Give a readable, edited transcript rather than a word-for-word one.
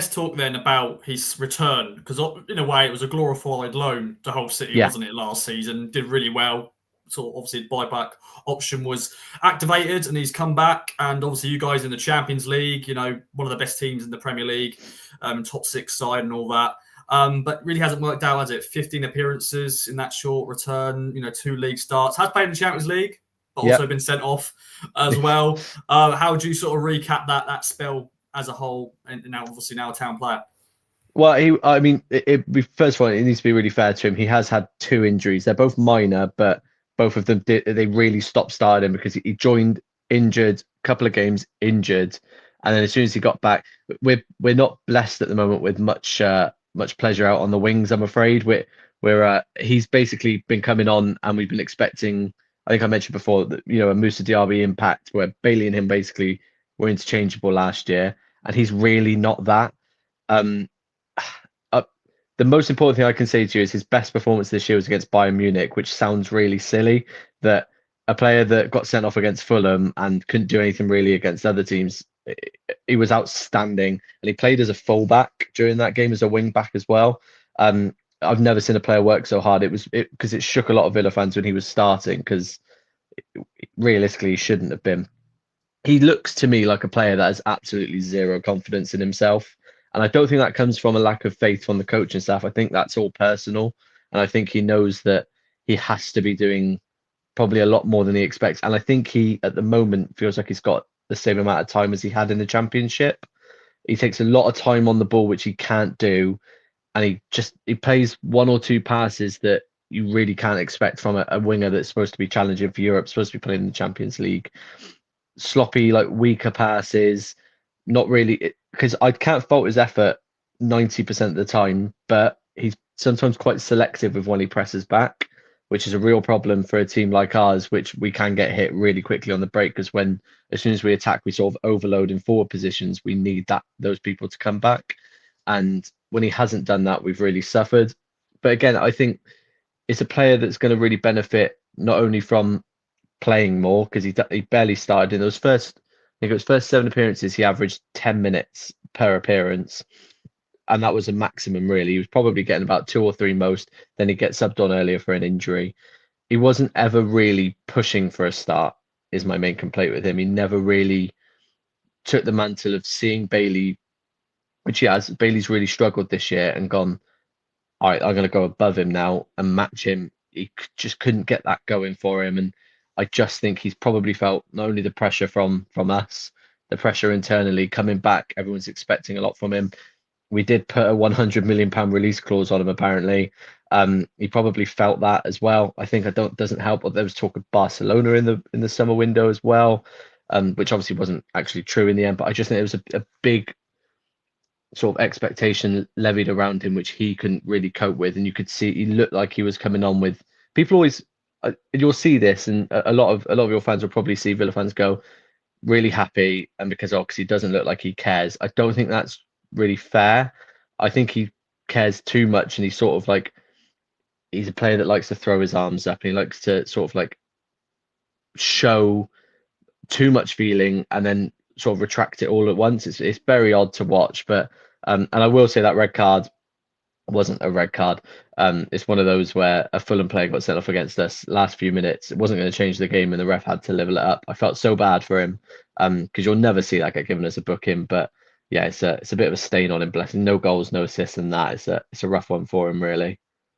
let's talk then about his return, because in a way it was a glorified loan to Hull City, Yeah, wasn't it, last season? Did really well. So obviously the buyback option was activated and he's come back. And obviously you guys in the Champions League, one of the best teams in the Premier League, top six side and all that. But really hasn't worked out, has it? 15 appearances in that short return, 2 league starts. Has played in the Champions League, but yeah. also been sent off as well. How do you sort of recap that spell as a whole, and now obviously now a Town player? Well, first of all, it needs to be really fair to him. He has had 2 injuries. They're both minor, but both of them they really stopped starting because he joined injured, couple of games injured, and then as soon as he got back, we're not blessed at the moment with much pleasure out on the wings. I'm afraid he's basically been coming on, and we've been expecting. I think I mentioned before that a Musa Diaby impact where Bailey and him basically were interchangeable last year, and he's really not that. Um, uh, the most important thing I can say to you is his best performance this year was against Bayern Munich, which sounds really silly that a player that got sent off against Fulham and couldn't do anything really against other teams. He was outstanding, and he played as a fullback during that game as a wing back as well. I've never seen a player work so hard. Because it shook a lot of Villa fans when he was starting because realistically he shouldn't have been. He looks to me like a player that has absolutely zero confidence in himself. And I don't think that comes from a lack of faith from the coaching staff. I think that's all personal. And I think he knows that he has to be doing probably a lot more than he expects. And I think he, at the moment, feels like he's got the same amount of time as he had in the championship. He takes a lot of time on the ball, which he can't do. And he plays 1 or 2 passes that you really can't expect from a winger that's supposed to be challenging for Europe, supposed to be playing in the Champions League. Sloppy, like weaker passes, not really, because I can't fault his effort 90% of the time, but he's sometimes quite selective with when he presses back, which is a real problem for a team like ours, which we can get hit really quickly on the break because as soon as we attack, we sort of overload in forward positions. We need those people to come back. And when he hasn't done that, we've really suffered. But again, I think it's a player that's going to really benefit not only from playing more because he barely started in those first. I think it was first 7 appearances. He averaged 10 minutes per appearance, and that was a maximum. Really, he was probably getting about 2 or 3 most. Then he gets subbed on earlier for an injury. He wasn't ever really pushing for a start. Is my main complaint with him. He never really took the mantle of seeing Bailey, which he has. Bailey's really struggled this year and gone. All right, I'm going to go above him now and match him. He just couldn't get that going for him, and I just think he's probably felt not only the pressure from us, the pressure internally coming back. Everyone's expecting a lot from him. We did put a 100 million pound release clause on him. Apparently, he probably felt that as well. I think doesn't help. But there was talk of Barcelona in the summer window as well, which obviously wasn't actually true in the end. But I just think it was a big sort of expectation levied around him, which he couldn't really cope with. And you could see he looked like he was coming on with people always. You'll see this, and a lot of your fans will probably see Villa fans go really happy, and because he doesn't look like he cares. I don't think that's really fair. I think he cares too much, and he's sort of like he's a player that likes to throw his arms up, and he likes to sort of like show too much feeling and then sort of retract it all at once. It's very odd to watch, but and I will say that red card wasn't a red card. It's one of those where a Fulham player got sent off against us last few minutes. It wasn't going to change the game, and the ref had to level it up. I felt so bad for him because you'll never see that get given as a booking. But yeah, it's a bit of a stain on him. Blessing, no goals, no assists, and that it's a rough one for him, really.